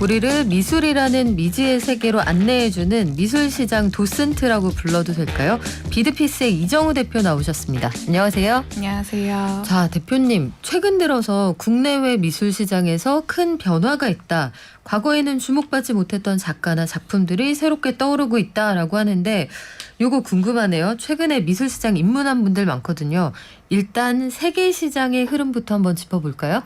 우리를 미술이라는 미지의 세계로 안내해주는 미술시장 도슨트라고 불러도 될까요? 비드피스의 이정우 대표 나오셨습니다. 안녕하세요. 안녕하세요. 자, 대표님, 최근 들어서 국내외 미술시장에서 큰 변화가 있다. 과거에는 주목받지 못했던 작가나 작품들이 새롭게 떠오르고 있다라고 하는데 요거 궁금하네요. 최근에 미술시장 입문한 분들 많거든요. 일단 세계 시장의 흐름부터 한번 짚어볼까요?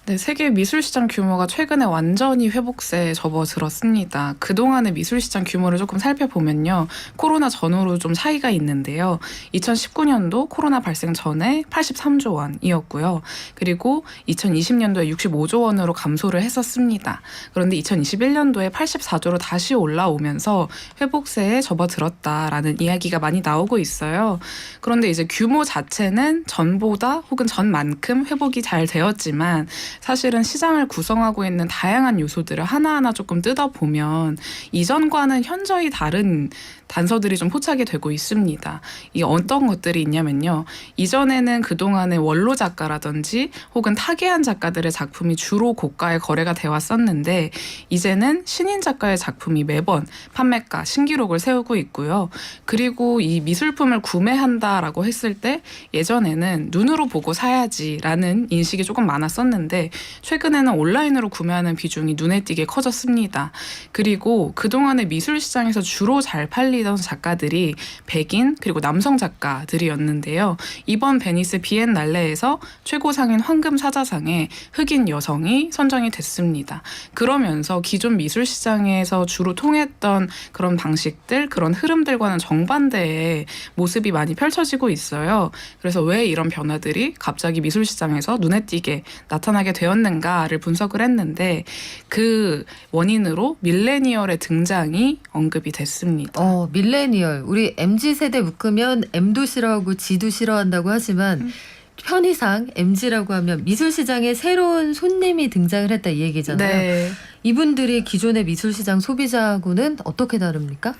네, 세계 미술시장 규모가 최근에 완전히 회복세에 접어들었습니다. 그동안의 미술시장 규모를 조금 살펴보면요. 코로나 전후로 좀 차이가 있는데요. 2019년도 코로나 발생 전에 83조 원이었고요. 그리고 2020년도에 65조 원으로 감소를 했었습니다. 그런데 2021년도에 84조로 다시 올라오면서 회복세에 접어들었다라는 이야기가 많이 나오고 있어요. 그런데 이제 규모 자체는 전보다 혹은 전만큼 회복이 잘 되었지만 사실은 시장을 구성하고 있는 다양한 요소들을 하나하나 조금 뜯어보면 이전과는 현저히 다른 단서들이 좀 포착이 되고 있습니다. 이 어떤 것들이 있냐면요. 이전에는 그동안의 원로 작가라든지 혹은 타계한 작가들의 작품이 주로 고가에 거래가 되어 왔었는데 이제는 신인 작가의 작품이 매번 판매가 신기록을 세우고 있고요. 그리고 이 미술품을 구매한다라고 했을 때 예전에는 눈으로 보고 사야지라는 인식이 조금 많았었는데 최근에는 온라인으로 구매하는 비중이 눈에 띄게 커졌습니다. 그리고 그동안의 미술 시장에서 주로 잘 팔리던 작가들이 백인 그리고 남성 작가들이었는데요. 이번 베니스 비엔날레에서 최고상인 황금 사자상에 흑인 여성이 선정이 됐습니다. 그러면서 기존 미술 시장에서 주로 통했던 그런 방식들, 그런 흐름들과는 정반대의 모습이 많이 펼쳐지고 있어요. 그래서 왜 이런 변화들이 갑자기 미술 시장에서 눈에 띄게 나타나게 되었는가를 분석을 했는데 그 원인으로 밀레니얼의 등장이 언급이 됐습니다. 밀레니얼. 우리 MZ세대 묶으면 M도 싫어하고 G도 싫어한다고 하지만 편의상 MZ라고 하면 미술시장에 새로운 손님이 등장을 했다 이 얘기잖아요. 네. 이분들이 기존의 미술시장 소비자하고는 어떻게 다릅니까?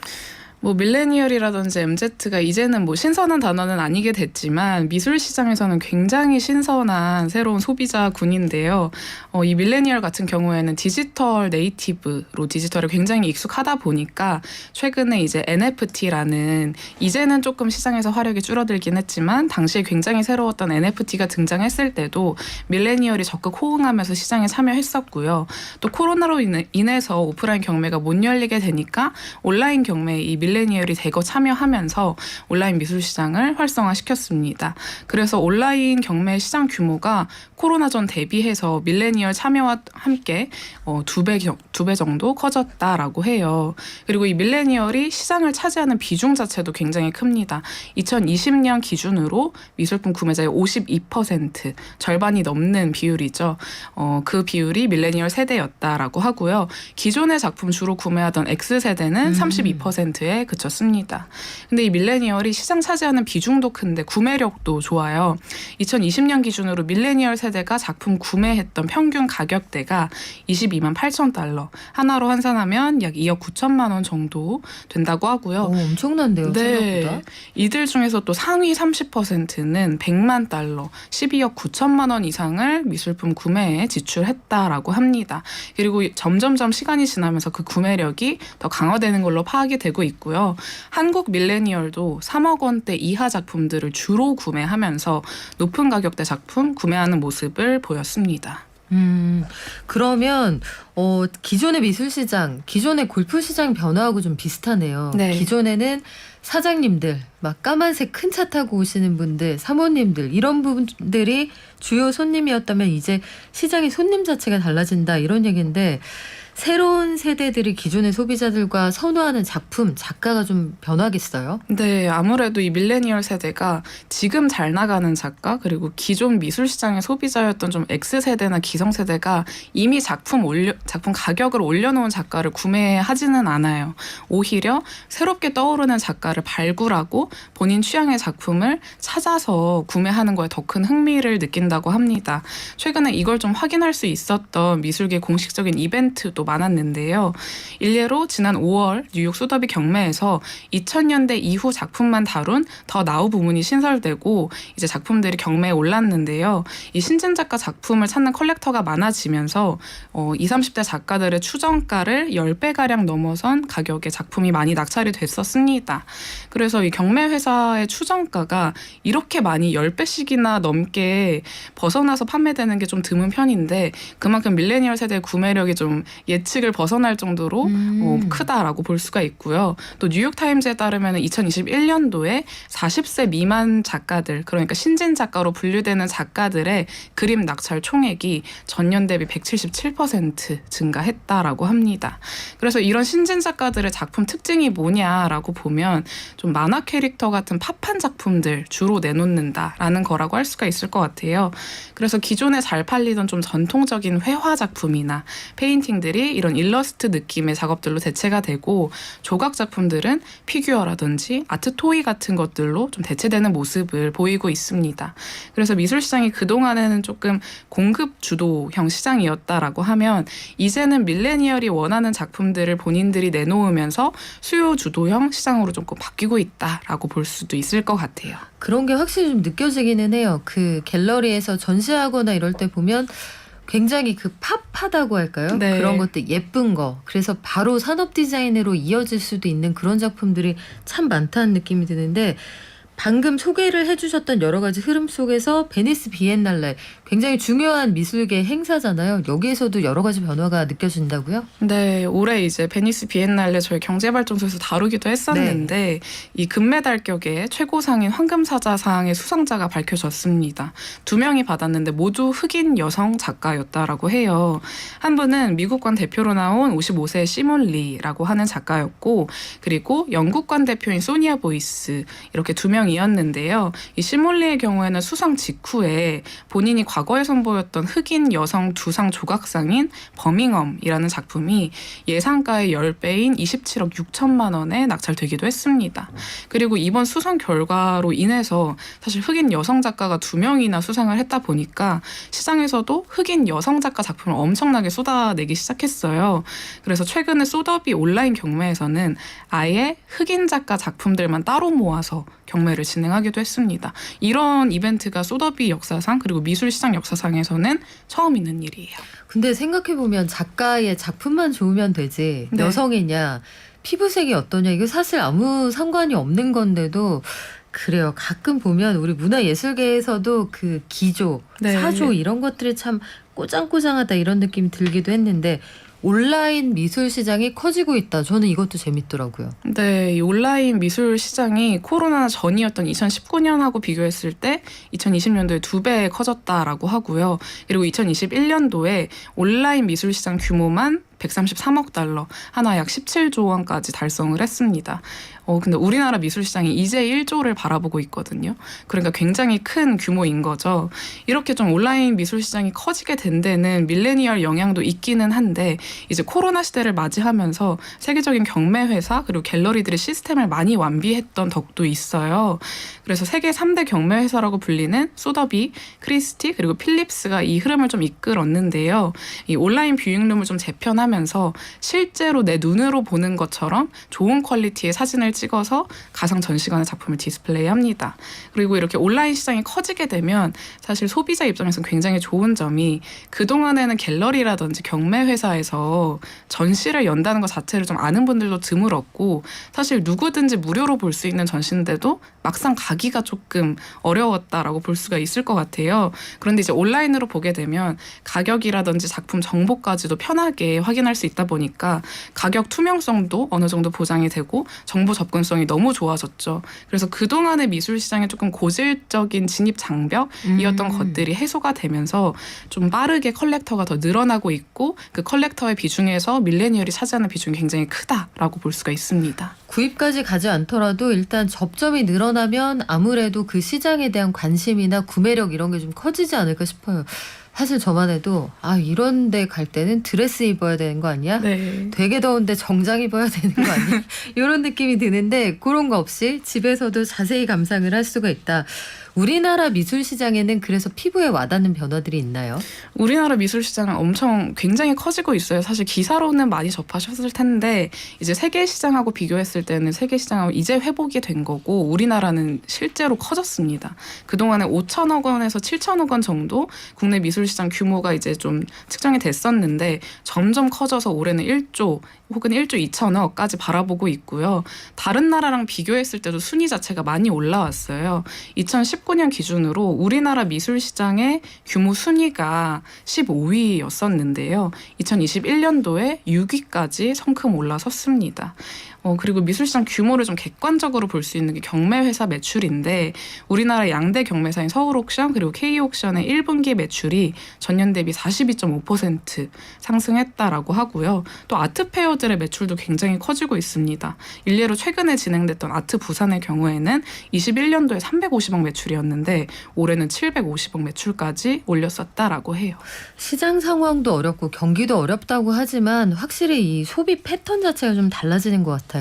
밀레니얼이라든지 MZ가 이제는 신선한 단어는 아니게 됐지만 미술 시장에서는 굉장히 신선한 새로운 소비자군인데요. 이 밀레니얼 같은 경우에는 디지털 네이티브로 디지털에 굉장히 익숙하다 보니까 최근에 이제 NFT라는 이제는 조금 시장에서 화력이 줄어들긴 했지만 당시에 굉장히 새로웠던 NFT가 등장했을 때도 밀레니얼이 적극 호응하면서 시장에 참여했었고요. 또 코로나로 인해서 오프라인 경매가 못 열리게 되니까 온라인 경매에 이 밀레니얼이 대거 참여하면서 온라인 미술 시장을 활성화시켰습니다. 그래서 온라인 경매 시장 규모가 코로나 전 대비해서 밀레니얼 참여와 함께 두 배 정도 커졌다라고 해요. 그리고 이 밀레니얼이 시장을 차지하는 비중 자체도 굉장히 큽니다. 2020년 기준으로 미술품 구매자의 52% 절반이 넘는 비율이죠. 그 비율이 밀레니얼 세대였다라고 하고요. 기존의 작품 주로 구매하던 X세대는 32%에 그쳤습니다. 근데 이 밀레니얼이 시장 차지하는 비중도 큰데 구매력도 좋아요. 2020년 기준으로 밀레니얼 세대가 작품 구매했던 평균 가격대가 22만 8천 달러. 하나로 환산하면 약 2억 9천만 원 정도 된다고 하고요. 엄청난데요, 생각보다. 이들 중에서 또 상위 30%는 100만 달러, 12억 9천만 원 이상을 미술품 구매에 지출했다라고 합니다. 그리고 점점점 시간이 지나면서 그 구매력이 더 강화되는 걸로 파악이 되고 있고요. 한국 밀레니얼도 3억 원대 이하 작품들을 주로 구매하면서 높은 가격대 작품 구매하는 모습을 보였습니다. 그러면 기존의 미술시장, 기존의 골프시장 변화하고 좀 비슷하네요. 네. 기존에는 사장님들, 막 까만색 큰 차 타고 오시는 분들, 사모님들 이런 분들이 주요 손님이었다면 이제 시장의 손님 자체가 달라진다 이런 얘기인데 새로운 세대들이 기존의 소비자들과 선호하는 작품, 작가가 좀 변하겠어요? 네, 아무래도 이 밀레니얼 세대가 지금 잘 나가는 작가 그리고 기존 미술 시장의 소비자였던 좀 X세대나 기성세대가 이미 작품 가격을 올려놓은 작가를 구매하지는 않아요. 오히려 새롭게 떠오르는 작가를 발굴하고 본인 취향의 작품을 찾아서 구매하는 거에 더 큰 흥미를 느낀다고 합니다. 최근에 이걸 좀 확인할 수 있었던 미술계 공식적인 이벤트도 많았는데요. 일례로 지난 5월 뉴욕 소더비 경매에서 2000년대 이후 작품만 다룬 더 나우 부문이 신설되고 이제 작품들이 경매에 올랐는데요. 이 신진 작가 작품을 찾는 컬렉터가 많아지면서 20, 30대 작가들의 추정가를 10배가량 넘어선 가격의 작품이 많이 낙찰이 됐었습니다. 그래서 이 경매 회사의 추정가가 이렇게 많이 10배씩이나 넘게 벗어나서 판매되는 게 좀 드문 편인데 그만큼 밀레니얼 세대의 구매력이 좀 예측을 벗어날 정도로 크다라고 볼 수가 있고요. 또 뉴욕타임즈에 따르면 2021년도에 40세 미만 작가들, 그러니까 신진 작가로 분류되는 작가들의 그림 낙찰 총액이 전년 대비 177% 증가했다라고 합니다. 그래서 이런 신진 작가들의 작품 특징이 뭐냐라고 보면 좀 만화 캐릭터 같은 팝한 작품들 주로 내놓는다라는 거라고 할 수가 있을 것 같아요. 그래서 기존에 잘 팔리던 좀 전통적인 회화 작품이나 페인팅들이 이런 일러스트 느낌의 작업들로 대체가 되고 조각 작품들은 피규어라든지 아트 토이 같은 것들로 좀 대체되는 모습을 보이고 있습니다. 그래서 미술 시장이 그동안에는 조금 공급 주도형 시장이었다라고 하면 이제는 밀레니얼이 원하는 작품들을 본인들이 내놓으면서 수요 주도형 시장으로 조금 바뀌고 있다라고 볼 수도 있을 것 같아요. 그런 게 확실히 좀 느껴지기는 해요. 그 갤러리에서 전시하거나 이럴 때 보면 굉장히 그 팝하다고 할까요? 네. 그런 것들 예쁜 거. 그래서 바로 산업 디자인으로 이어질 수도 있는 그런 작품들이 참 많다는 느낌이 드는데 방금 소개를 해주셨던 여러 가지 흐름 속에서 베니스 비엔날레 굉장히 중요한 미술계 행사잖아요. 여기에서도 여러 가지 변화가 느껴진다고요? 네, 올해 이제 베니스 비엔날레 저희 경제발전소에서 다루기도 했었는데 이 금메달격의 최고상인 황금사자상의 수상자가 밝혀졌습니다. 2명이 받았는데 모두 흑인 여성 작가였다라고 해요. 한 분은 미국관 대표로 나온 55세 시몬 리라고 하는 작가였고 그리고 영국관 대표인 소니아 보이스 이렇게 2명이었는데요. 이 시몬 리의 경우에는 수상 직후에 본인이 과거에 선보였던 흑인 여성 두상 조각상인 버밍엄이라는 작품이 예상가의 10배인 27억 6천만 원에 낙찰되기도 했습니다. 그리고 이번 수상 결과로 인해서 사실 흑인 여성 작가가 2명이나 수상을 했다 보니까 시장에서도 흑인 여성 작가 작품을 엄청나게 쏟아내기 시작했어요. 그래서 최근에 소더비 온라인 경매에서는 아예 흑인 작가 작품들만 따로 모아서 경매를 진행하기도 했습니다. 이런 이벤트가 소더비 역사상 그리고 미술시장 역사상에서는 처음 있는 일이에요. 근데 생각해보면 작가의 작품만 좋으면 되지 네. 여성이냐 피부색이 어떠냐 이게 사실 아무 상관이 없는 건데도 그래요. 가끔 보면 우리 문화예술계에서도 그 기조, 네. 사조 이런 것들이 참 꼬장꼬장하다 이런 느낌이 들기도 했는데 온라인 미술 시장이 커지고 있다. 저는 이것도 재밌더라고요. 네, 이 온라인 미술 시장이 코로나 전이었던 2019년하고 비교했을 때 2020년도에 2배 커졌다라고 하고요. 그리고 2021년도에 온라인 미술 시장 규모만 133억 달러, 하나 약 17조 원까지 달성을 했습니다. 근데 우리나라 미술 시장이 이제 1조를 바라보고 있거든요. 그러니까 굉장히 큰 규모인 거죠. 이렇게 좀 온라인 미술 시장이 커지게 된 데는 밀레니얼 영향도 있기는 한데 이제 코로나 시대를 맞이하면서 세계적인 경매 회사 그리고 갤러리들의 시스템을 많이 완비했던 덕도 있어요. 그래서 세계 3대 경매 회사라고 불리는 소더비, 크리스티 그리고 필립스가 이 흐름을 좀 이끌었는데요. 이 온라인 뷰잉룸을 좀 재편하면서 실제로 내 눈으로 보는 것처럼 좋은 퀄리티의 사진을 찍어서 가상 전시관의 작품을 디스플레이합니다. 그리고 이렇게 온라인 시장이 커지게 되면 사실 소비자 입장에서는 굉장히 좋은 점이 그동안에는 갤러리라든지 경매 회사에서 전시를 연다는 것 자체를 좀 아는 분들도 드물었고 사실 누구든지 무료로 볼 수 있는 전시인데도 막상 가기가 조금 어려웠다라고 볼 수가 있을 것 같아요. 그런데 이제 온라인으로 보게 되면 가격이라든지 작품 정보까지도 편하게 확인할 수 있다 보니까 가격 투명성도 어느 정도 보장이 되고 정보 접근성이 너무 좋아졌죠. 그래서 그동안의 미술 시장에 조금 고질적인 진입 장벽이었던 것들이 해소가 되면서 좀 빠르게 컬렉터가 더 늘어나고 있고 그 컬렉터의 비중에서 밀레니얼이 차지하는 비중이 굉장히 크다라고 볼 수가 있습니다. 구입까지 가지 않더라도 일단 접점이 늘어나면 아무래도 그 시장에 대한 관심이나 구매력 이런 게 좀 커지지 않을까 싶어요. 사실 저만 해도 이런 데 갈 때는 드레스 입어야 되는 거 아니야? 네. 되게 더운데 정장 입어야 되는 거 아니야? 이런 느낌이 드는데 그런 거 없이 집에서도 자세히 감상을 할 수가 있다. 우리나라 미술 시장에는 그래서 피부에 와닿는 변화들이 있나요? 우리나라 미술 시장은 엄청 굉장히 커지고 있어요. 사실 기사로는 많이 접하셨을 텐데 이제 세계 시장하고 비교했을 때는 세계 시장하고 이제 회복이 된 거고 우리나라는 실제로 커졌습니다. 그동안에 5천억 원에서 7천억 원 정도 국내 미술 시장 규모가 이제 좀 측정이 됐었는데 점점 커져서 올해는 1조 혹은 1조 2천억까지 바라보고 있고요. 다른 나라랑 비교했을 때도 순위 자체가 많이 올라왔어요. 2019년 기준으로 우리나라 미술 시장의 규모 순위가 15위였었는데요. 2021년도에 6위까지 성큼 올라섰습니다. 그리고 미술시장 규모를 좀 객관적으로 볼 수 있는 게 경매회사 매출인데 우리나라 양대 경매사인 서울옥션 그리고 K옥션의 1분기 매출이 전년 대비 42.5% 상승했다라고 하고요. 또 아트페어들의 매출도 굉장히 커지고 있습니다. 일례로 최근에 진행됐던 아트 부산의 경우에는 21년도에 350억 매출이었는데 올해는 750억 매출까지 올렸었다라고 해요. 시장 상황도 어렵고 경기도 어렵다고 하지만 확실히 이 소비 패턴 자체가 좀 달라지는 것 같아요.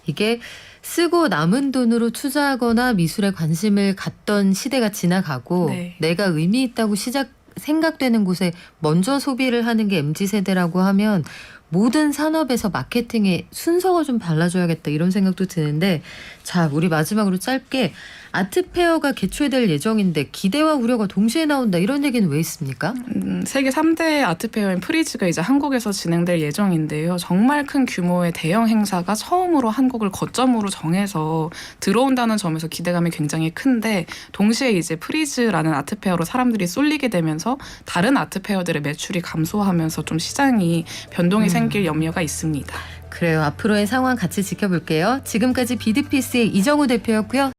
이게 쓰고 남은 돈으로 투자하거나 미술에 관심을 갖던 시대가 지나가고 네. 내가 의미 있다고 생각되는 곳에 먼저 소비를 하는 게 MZ세대라고 하면 모든 산업에서 마케팅에 순서가 좀 달라져야겠다 이런 생각도 드는데 자, 우리 마지막으로 짧게 아트페어가 개최될 예정인데 기대와 우려가 동시에 나온다 이런 얘기는 왜 있습니까? 세계 3대 아트페어인 프리즈가 이제 한국에서 진행될 예정인데요. 정말 큰 규모의 대형 행사가 처음으로 한국을 거점으로 정해서 들어온다는 점에서 기대감이 굉장히 큰데 동시에 이제 프리즈라는 아트페어로 사람들이 쏠리게 되면서 다른 아트페어들의 매출이 감소하면서 좀 시장이 변동이 생길 염려가 있습니다. 그래요. 앞으로의 상황 같이 지켜볼게요. 지금까지 비드피스의 이정우 대표였고요.